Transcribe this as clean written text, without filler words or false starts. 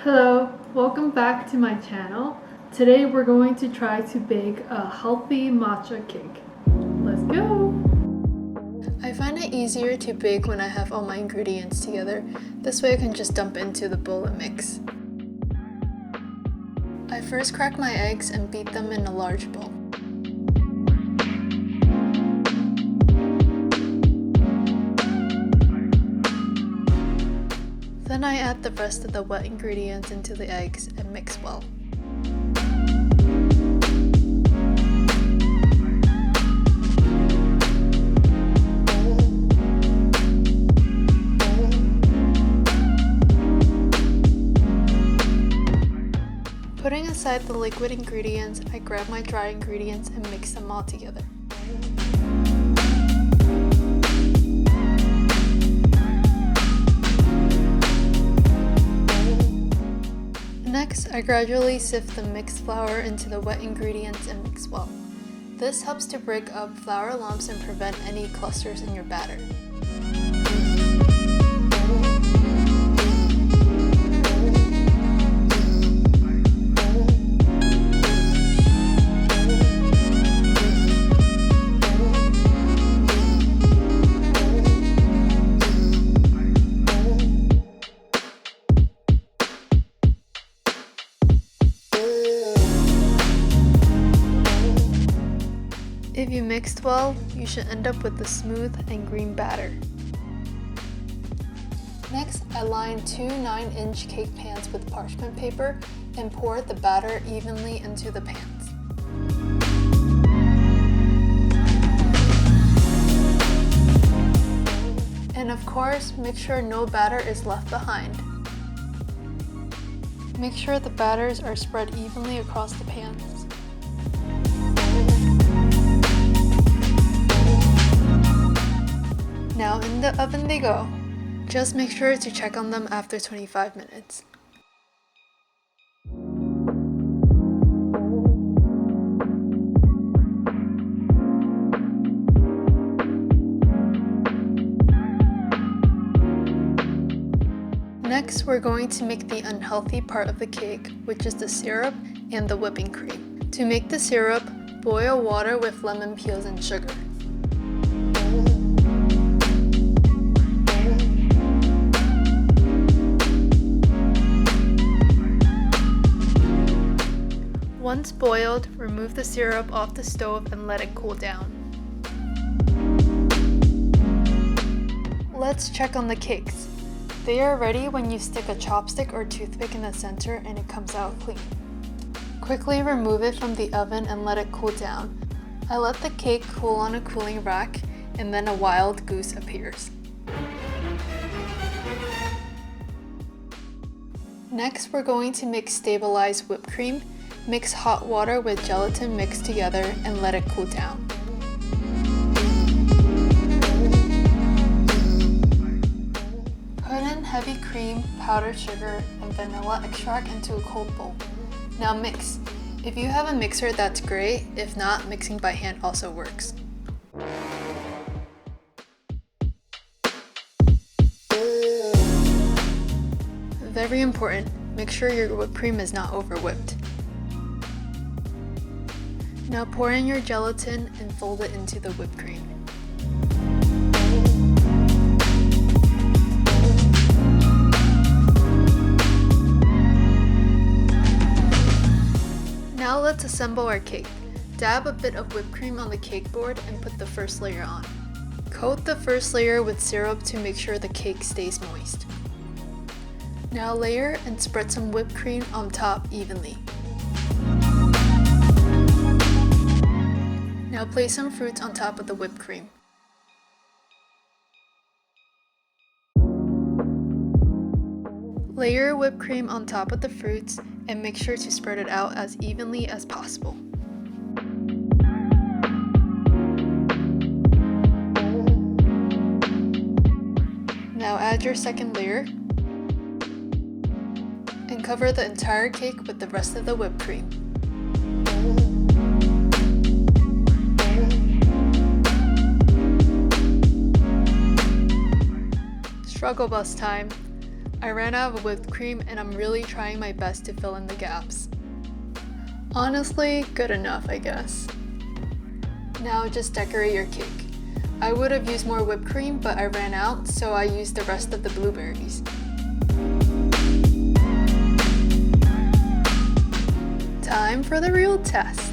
Hello, welcome back to my channel. Today we're going to try to bake a healthy matcha cake. Let's go! I find it easier to bake when I have all my ingredients together. This way I can just dump into the bowl and mix. I first crack my eggs and beat them in a large bowl. Then I add the rest of the wet ingredients into the eggs and mix well. Putting aside the liquid ingredients, I grab my dry ingredients and mix them all together. Next, I gradually sift the mixed flour into the wet ingredients and mix well. This helps to break up flour lumps and prevent any clusters in your batter. If you mixed well, you should end up with a smooth and green batter. Next, I line two 9-inch cake pans with parchment paper and pour the batter evenly into the pans. And of course, make sure no batter is left behind. Make sure the batters are spread evenly across the pans. Now in the oven they go. Just make sure to check on them after 25 minutes. Next, we're going to make the unhealthy part of the cake, which is the syrup and the whipping cream. To make the syrup, boil water with lemon peels and sugar. Once boiled, remove the syrup off the stove and let it cool down. Let's check on the cakes. They are ready when you stick a chopstick or toothpick in the center and it comes out clean. Quickly remove it from the oven and let it cool down. I let the cake cool on a cooling rack and then a wild goose appears. Next, we're going to mix stabilized whipped cream. Mix hot water with gelatin mixed together and let it cool down. Put in heavy cream, powdered sugar, and vanilla extract into a cold bowl. Now mix. If you have a mixer, that's great. If not, mixing by hand also works. Very important, make sure your whipped cream is not over whipped. Now pour in your gelatin and fold it into the whipped cream. Now let's assemble our cake. Dab a bit of whipped cream on the cake board and put the first layer on. Coat the first layer with syrup to make sure the cake stays moist. Now layer and spread some whipped cream on top evenly. Now place some fruits on top of the whipped cream. Layer whipped cream on top of the fruits and make sure to spread it out as evenly as possible. Now add your second layer and cover the entire cake with the rest of the whipped cream. Struggle bus time. I ran out of whipped cream and I'm really trying my best to fill in the gaps. Honestly, good enough, I guess. Now just decorate your cake. I would have used more whipped cream, but I ran out, so I used the rest of the blueberries. Time for the real test.